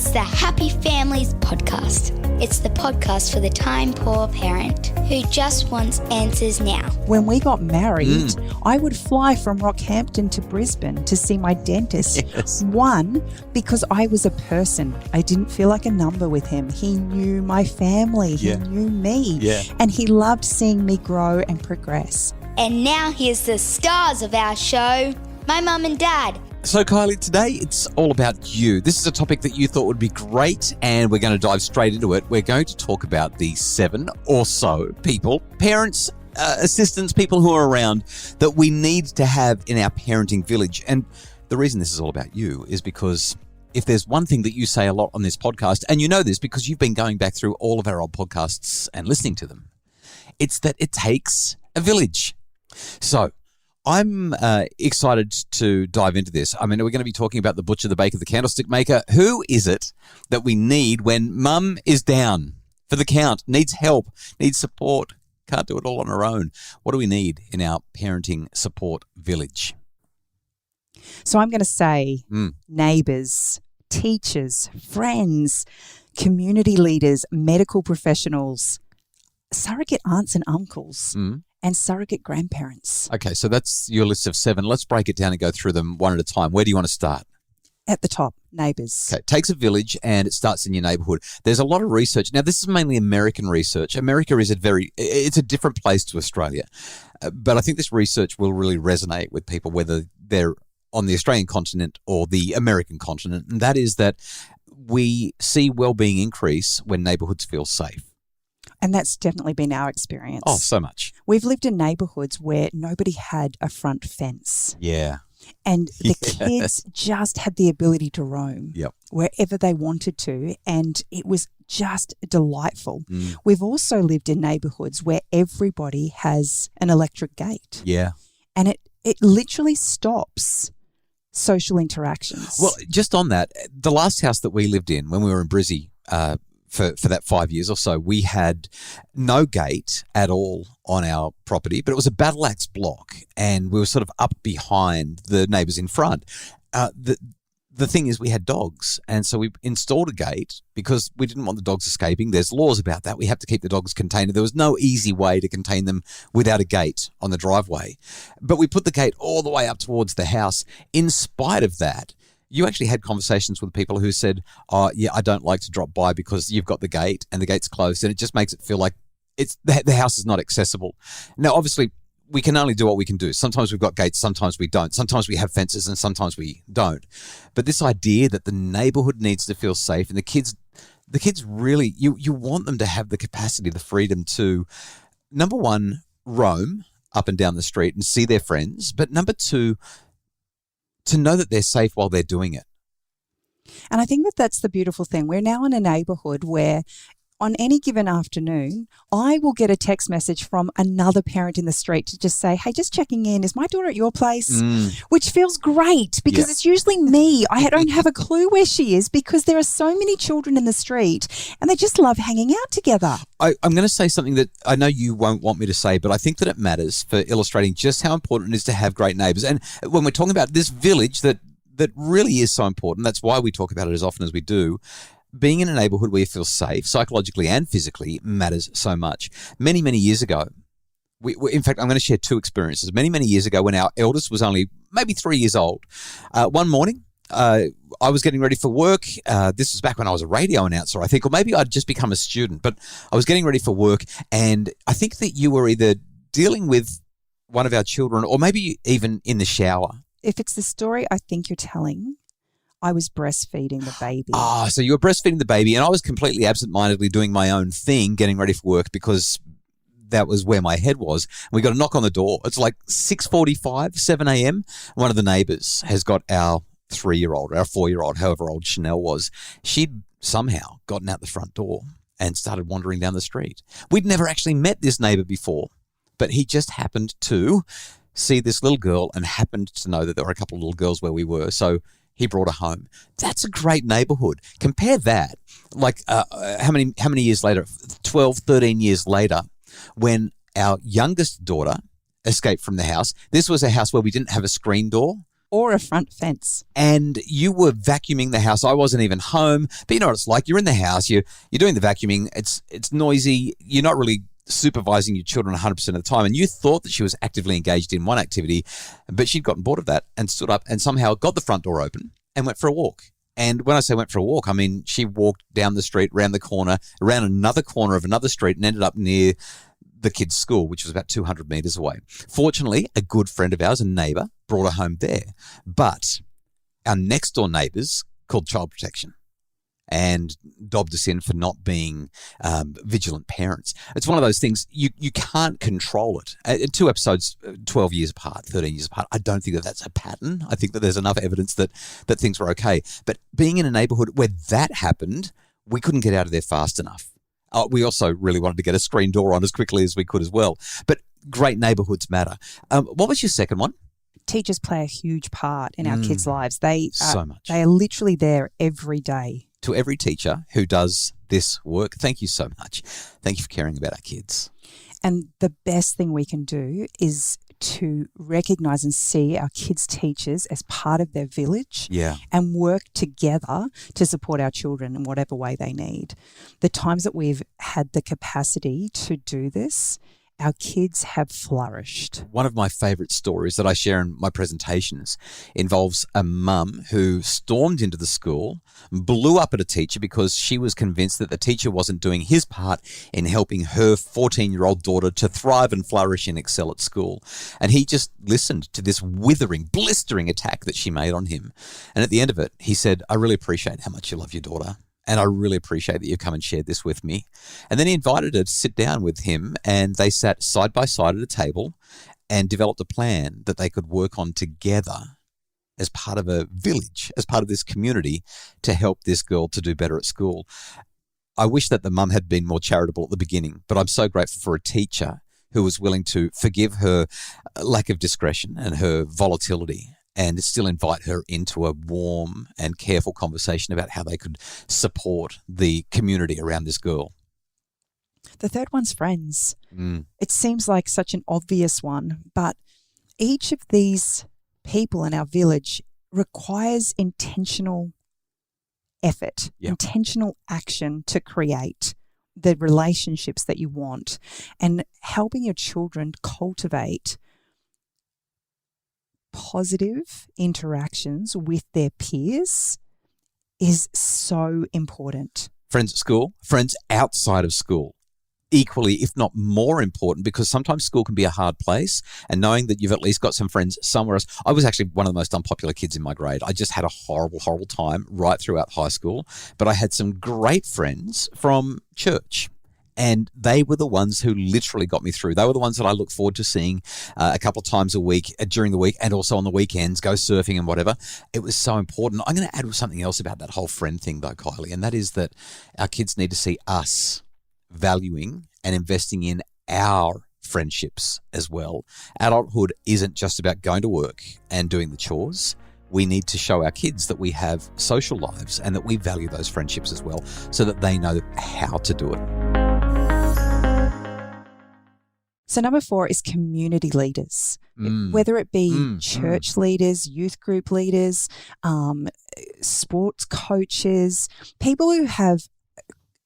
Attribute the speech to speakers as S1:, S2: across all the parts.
S1: It's the Happy Families Podcast. It's the podcast for the time-poor parent who just wants answers now.
S2: When we got married, I would fly from Rockhampton to Brisbane to see my dentist.
S3: Yes.
S2: One, because I was a person. I didn't feel like a number with him. He knew my family. He knew me.
S3: Yeah.
S2: And he loved seeing me grow and progress.
S1: And now here's the stars of our show, my mum and dad.
S3: So, Kylie, today it's all about you. This is a topic that you thought would be great, and we're going to dive straight into it. We're going to talk about the 7 or so people, parents, assistants, people who are around that we need to have in our parenting village. And the reason this is all about you is because if there's one thing that you say a lot on this podcast, and you know this because you've been going back through all of our old podcasts and listening to them, it's that it takes a village. So, I'm excited to dive into this. I mean, we're going to be talking about the butcher, the baker, the candlestick maker. Who is it that we need when mum is down for the count, needs help, needs support, can't do it all on her own? What do we need in our parenting support village?
S2: So I'm going to say neighbours, teachers, friends, community leaders, medical professionals, surrogate aunts and uncles. And surrogate grandparents.
S3: Okay, so that's your list of 7. Let's break it down and go through them one at a time. Where do you want to start?
S2: At the top, neighbours.
S3: Okay, it takes a village and it starts in your neighbourhood. There's a lot of research. Now, this is mainly American research. America is it's a different place to Australia. But I think this research will really resonate with people, whether they're on the Australian continent or the American continent. And that is that we see well-being increase when neighbourhoods feel safe.
S2: And that's definitely been our experience.
S3: Oh, so much.
S2: We've lived in neighbourhoods where nobody had a front fence.
S3: Yeah.
S2: And the kids just had the ability to roam wherever they wanted to. And it was just delightful. We've also lived in neighbourhoods where everybody has an electric gate.
S3: Yeah.
S2: And it literally stops social interactions.
S3: Well, just on that, the last house that we lived in when we were in Brizzy, for that 5 years or so, we had no gate at all on our property, but it was a battle axe block and we were sort of up behind the neighbours in front. The thing is we had dogs, and so we installed a gate because we didn't want the dogs escaping. There's laws about that. We have to keep the dogs contained. There was no easy way to contain them without a gate on the driveway. But we put the gate all the way up towards the house. In spite of that, you actually had conversations with people who said, oh, yeah, I don't like to drop by because you've got the gate and the gate's closed, and it just makes it feel like the house is not accessible. Now, obviously, we can only do what we can do. Sometimes we've got gates, sometimes we don't. Sometimes we have fences and sometimes we don't. But this idea that the neighbourhood needs to feel safe, and the kids really, you want them to have the capacity, the freedom to, number one, roam up and down the street and see their friends, but number 2, to know that they're safe while they're doing it.
S2: And I think that's the beautiful thing. We're now in a neighbourhood where on any given afternoon, I will get a text message from another parent in the street to just say, hey, just checking in, is my daughter at your place? Which feels great because it's usually me. I don't have a clue where she is because there are so many children in the street and they just love hanging out together.
S3: I'm going to say something that I know you won't want me to say, but I think that it matters for illustrating just how important it is to have great neighbours. And when we're talking about this village that really is so important, that's why we talk about it as often as we do. Being in a neighbourhood where you feel safe, psychologically and physically, matters so much. Many, many years ago, in fact, I'm going to share 2 experiences. Many, many years ago when our eldest was only maybe 3 years old, one morning, I was getting ready for work. This was back when I was a radio announcer, I think, or maybe I'd just become a student, but I was getting ready for work, and I think that you were either dealing with one of our children or maybe even in the shower.
S2: If it's the story I think you're telling, I was breastfeeding the baby.
S3: Ah, so you were breastfeeding the baby, and I was completely absent-mindedly doing my own thing, getting ready for work because that was where my head was. We got a knock on the door. It's like 6:45, 7 a.m. One of the neighbours has got our 3-year-old, our 4-year-old, however old Chanel was. She'd somehow gotten out the front door and started wandering down the street. We'd never actually met this neighbour before, but he just happened to see this little girl and happened to know that there were a couple of little girls where we were. So he brought her home. That's a great neighbourhood. Compare that, like how many years later, 12, 13 years later, when our youngest daughter escaped from the house. This was a house where we didn't have a screen door.
S2: or a front fence.
S3: And you were vacuuming the house. I wasn't even home, but you know what it's like. You're in the house. You're doing the vacuuming. It's noisy. You're not really supervising your children 100% of the time. And you thought that she was actively engaged in one activity, but she'd gotten bored of that and stood up and somehow got the front door open and went for a walk. And when I say went for a walk, I mean she walked down the street, around the corner, around another corner of another street and ended up near the kids' school, which was about 200 metres away. Fortunately, a good friend of ours, a neighbour, brought her home there. But our next door neighbours called Child Protection and dobbed us in for not being vigilant parents. It's one of those things, you can't control it. 2 episodes, 12 years apart, 13 years apart, I don't think that that's a pattern. I think that there's enough evidence that things were okay. But being in a neighbourhood where that happened, we couldn't get out of there fast enough. We also really wanted to get a screen door on as quickly as we could as well. But great neighbourhoods matter. What was your second one?
S2: Teachers play a huge part in our kids' lives.
S3: So much.
S2: They are literally there every day.
S3: To every teacher who does this work, thank you so much. Thank you for caring about our kids.
S2: And the best thing we can do is to recognise and see our kids' teachers as part of their village and work together to support our children in whatever way they need. The times that we've had the capacity to do this, our kids have flourished.
S3: One of my favourite stories that I share in my presentations involves a mum who stormed into the school, blew up at a teacher because she was convinced that the teacher wasn't doing his part in helping her 14-year-old daughter to thrive and flourish and excel at school. And he just listened to this withering, blistering attack that she made on him. And at the end of it, he said, I really appreciate how much you love your daughter. And I really appreciate that you've come and shared this with me. And then he invited her to sit down with him and they sat side by side at a table and developed a plan that they could work on together as part of a village, as part of this community to help this girl to do better at school. I wish that the mum had been more charitable at the beginning, but I'm so grateful for a teacher who was willing to forgive her lack of discretion and her volatility and still invite her into a warm and careful conversation about how they could support the community around this girl.
S2: The third one's friends. It seems like such an obvious one, but each of these people in our village requires intentional effort, intentional action to create the relationships that you want, and helping your children cultivate positive interactions with their peers is so important.
S3: Friends at school, friends outside of school, equally, if not more important, because sometimes school can be a hard place, and knowing that you've at least got some friends somewhere else. I was actually one of the most unpopular kids in my grade. I just had a horrible, horrible time right throughout high school, but I had some great friends from church. And they were the ones who literally got me through. They were the ones that I look forward to seeing a couple of times a week during the week and also on the weekends, go surfing and whatever. It was so important. I'm going to add something else about that whole friend thing though, Kylie, and that is that our kids need to see us valuing and investing in our friendships as well. Adulthood isn't just about going to work and doing the chores. We need to show our kids that we have social lives and that we value those friendships as well so that they know how to do it.
S2: So number 4 is community leaders, whether it be church leaders, youth group leaders, sports coaches, people who have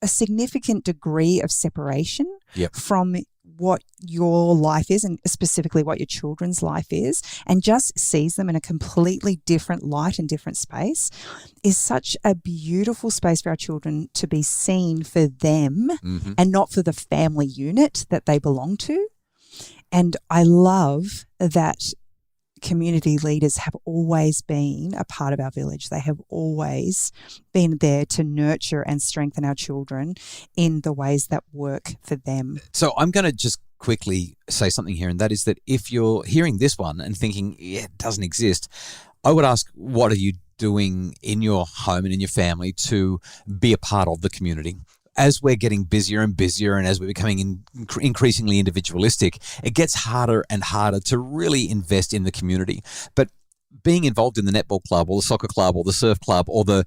S2: a significant degree of separation from what your life is and specifically what your children's life is, and just sees them in a completely different light and different space, is such a beautiful space for our children to be seen for them and not for the family unit that they belong to. And I love that community leaders have always been a part of our village. They have always been there to nurture and strengthen our children in the ways that work for them.
S3: So I'm going to just quickly say something here, and that is that if you're hearing this one and thinking, it doesn't exist, I would ask, what are you doing in your home and in your family to be a part of the community? As we're getting busier and busier and as we're becoming increasingly individualistic, it gets harder and harder to really invest in the community. But being involved in the netball club or the soccer club or the surf club or the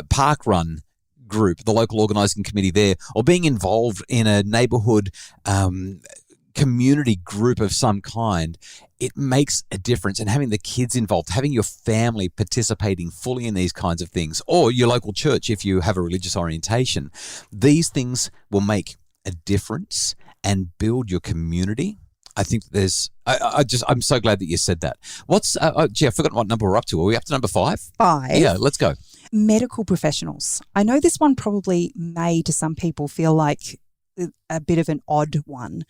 S3: park run group, the local organising committee there, or being involved in a neighbourhood community group of some kind, it makes a difference. And having the kids involved, having your family participating fully in these kinds of things, or your local church if you have a religious orientation, these things will make a difference and build your community. I think I'm so glad that you said that. Gee, I've forgotten what number we're up to. Are we up to number 5?
S2: 5.
S3: Yeah, let's go.
S2: Medical professionals. I know this one probably may to some people feel like a bit of an odd one,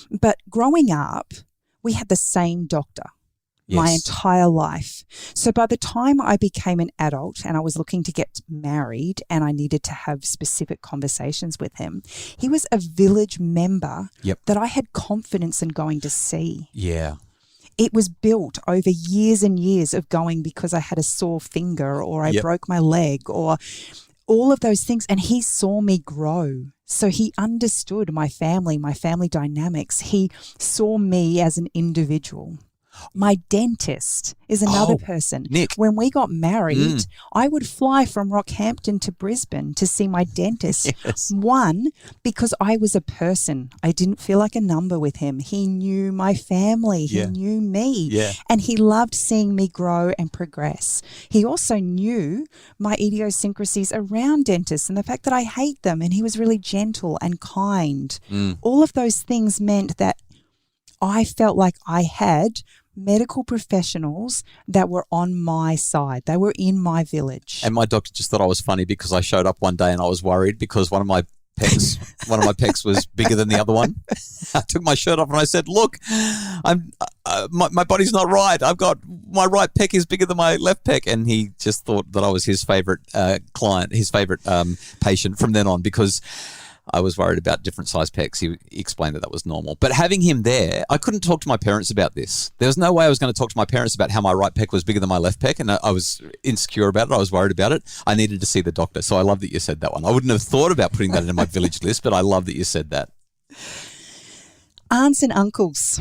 S2: but growing up, we had the same doctor my entire life. So by the time I became an adult and I was looking to get married and I needed to have specific conversations with him, he was a village member that I had confidence in going to see.
S3: Yeah.
S2: It was built over years and years of going because I had a sore finger or I broke my leg or all of those things. And he saw me grow. So he understood my family dynamics. He saw me as an individual. My dentist is another person.
S3: Nick.
S2: When we got married, I would fly from Rockhampton to Brisbane to see my dentist.
S3: Yes.
S2: One, because I was a person. I didn't feel like a number with him. He knew my family. He knew me.
S3: Yeah.
S2: And he loved seeing me grow and progress. He also knew my idiosyncrasies around dentists and the fact that I hate them. And he was really gentle and kind. All of those things meant that I felt like I had medical professionals that were on my side. They were in my village.
S3: And my doctor just thought I was funny because I showed up one day and I was worried because one of my pecs was bigger than the other one. I took my shirt off and I said, "Look, my body's not right. I've got my right pec is bigger than my left pec." And he just thought that I was his favorite client, his favorite patient from then on because I was worried about different size pecs. He explained that was normal. But having him there, I couldn't talk to my parents about this. There was no way I was going to talk to my parents about how my right pec was bigger than my left pec, and I was insecure about it. I was worried about it. I needed to see the doctor. So I love that you said that one. I wouldn't have thought about putting that in my village list, but I love that you said that.
S2: Aunts and uncles.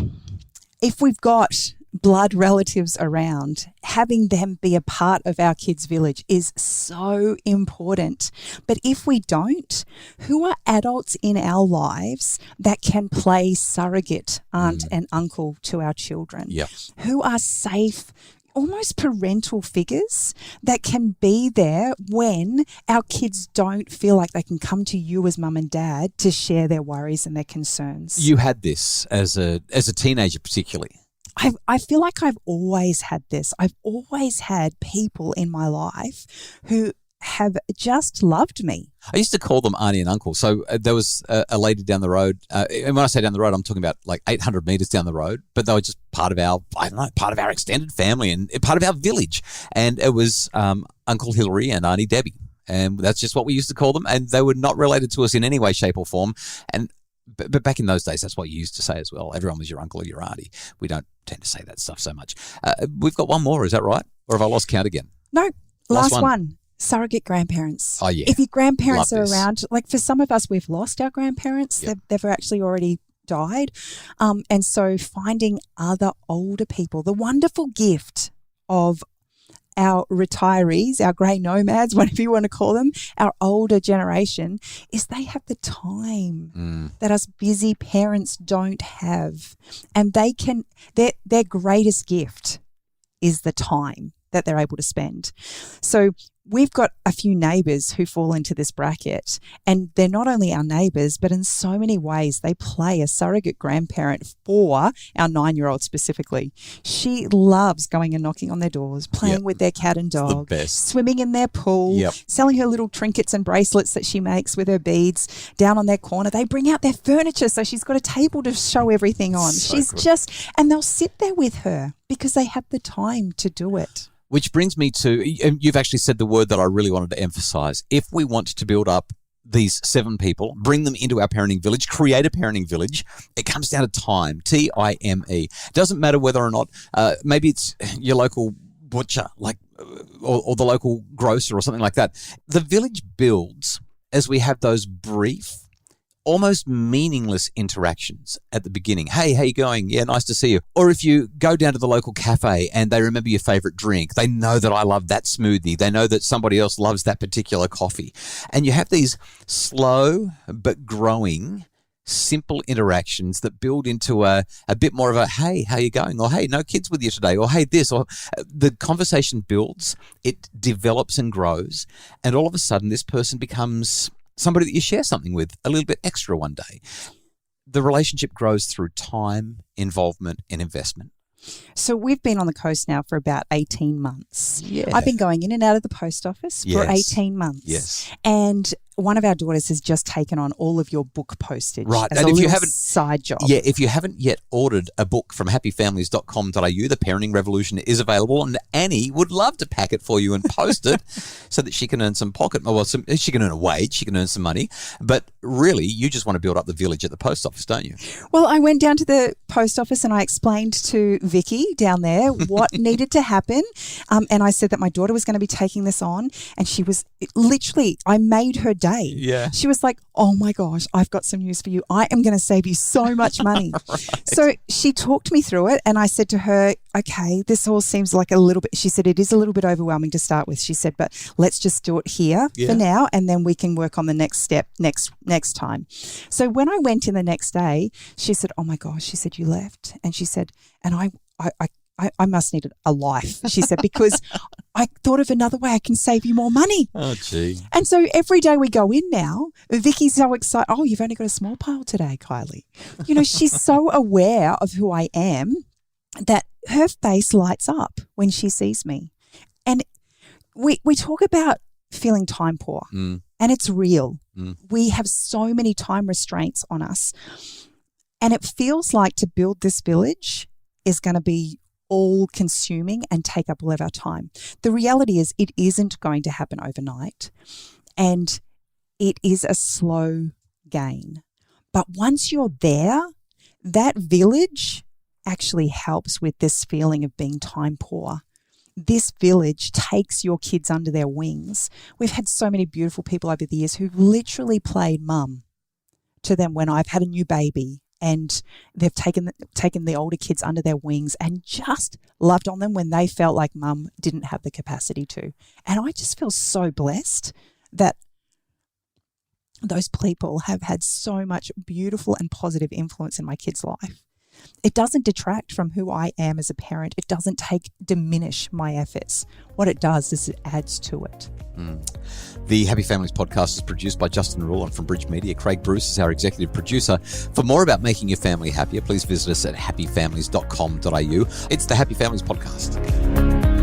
S2: If we've got blood relatives around, having them be a part of our kids' village is so important. But if we don't, who are adults in our lives that can play surrogate aunt and uncle to our children?
S3: Yep.
S2: Who are safe, almost parental figures that can be there when our kids don't feel like they can come to you as mum and dad to share their worries and their concerns?
S3: You had this as a teenager particularly.
S2: I feel like I've always had this. I've always had people in my life who have just loved me.
S3: I used to call them auntie and uncle. So there was a lady down the road. And when I say down the road, I'm talking about like 800 metres down the road. But they were just part of our extended family and part of our village. And it was Uncle Hillary and Auntie Debbie. And that's just what we used to call them. And they were not related to us in any way, shape or form. But back in those days, that's what you used to say as well. Everyone was your uncle or your auntie. We don't tend to say that stuff so much. We've got one more, is that right? Or have I lost count again?
S2: No, last one. Surrogate grandparents.
S3: Oh, yeah.
S2: If your grandparents
S3: Love
S2: are
S3: this.
S2: around, like for some of us, we've lost our grandparents.
S3: Yep.
S2: They've actually already died. And so finding other older people, the wonderful gift of our retirees, our grey nomads, whatever you want to call them, our older generation, is they have the time that us busy parents don't have. And they can, their greatest gift is the time that they're able to spend. So we've got a few neighbours who fall into this bracket, and they're not only our neighbours, but in so many ways they play a surrogate grandparent for our 9-year-old specifically. She loves going and knocking on their doors, playing with their cat and dog, swimming in their pool, selling her little trinkets and bracelets that she makes with her beads down on their corner. They bring out their furniture, so she's got a table to show everything on.
S3: So
S2: she's
S3: good.
S2: And they'll sit there with her because they have the time to do it.
S3: Which brings me to, and you've actually said the word that I really wanted to emphasize. If we want to build up these 7 people, bring them into our parenting village, create a parenting village, it comes down to time, T-I-M-E. Doesn't matter whether or not, maybe it's your local butcher, like, or the local grocer or something like that. The village builds as we have those brief, almost meaningless interactions at the beginning. Hey, how you going? Yeah, nice to see you. Or if you go down to the local cafe and they remember your favorite drink, they know that I love that smoothie. They know that somebody else loves that particular coffee. And you have these slow but growing simple interactions that build into a bit more of a, hey, how you going? Or, hey, no kids with you today? Or, hey, this. Or the conversation builds, it develops and grows. And all of a sudden, this person becomes somebody that you share something with a little bit extra one day. The relationship grows through time, involvement, and investment.
S2: So we've been on the coast now for about 18 months.
S3: Yeah.
S2: I've been going in and out of the post office for 18 months.
S3: Yes.
S2: And one of our daughters has just taken on all of your book postage
S3: Right.
S2: as
S3: And
S2: a
S3: if you
S2: little
S3: haven't,
S2: side job.
S3: Yeah, if you haven't yet ordered a book from happyfamilies.com.au, The Parenting Revolution is available, and Annie would love to pack it for you and post it so that she can earn some she can earn a wage, she can earn some money, but really you just want to build up the village at the post office, don't you?
S2: Well, I went down to the post office and I explained to Vicky down there what needed to happen, and I said that my daughter was going to be taking this on, and she was literally, I made her day.
S3: Yeah.
S2: She was like, oh my gosh, I've got some news for you. I am going to save you so much money. Right. So she talked me through it, and I said to her, okay, this all seems like a little bit, she said, it is a little bit overwhelming to start with. She said, but let's just do it here for now, and then we can work on the next step next time. So when I went in the next day, she said, oh my gosh, she said, you left. And she said, and I must need a life, she said, because I thought of another way I can save you more money.
S3: Oh, gee.
S2: And so every day we go in now, Vicky's so excited. Oh, you've only got a small pile today, Kylie. You know, she's so aware of who I am that her face lights up when she sees me. And we talk about feeling time poor, and it's real. We have so many time restraints on us. And it feels like to build this village is going to be all consuming and take up all of our time. The reality is it isn't going to happen overnight, and it is a slow gain. But once you're there, that village actually helps with this feeling of being time poor. This village takes your kids under their wings. We've had so many beautiful people over the years who've literally played mum to them when I've had a new baby, and they've taken the older kids under their wings and just loved on them when they felt like mum didn't have the capacity to. And I just feel so blessed that those people have had so much beautiful and positive influence in my kids' life. It doesn't detract from who I am as a parent. It doesn't diminish my efforts. What it does is it adds to it.
S3: The Happy Families podcast is produced by Justin Rule and from Bridge Media. Craig Bruce is our executive producer. For more about making your family happier, please visit us at happyfamilies.com.au. It's the Happy Families podcast.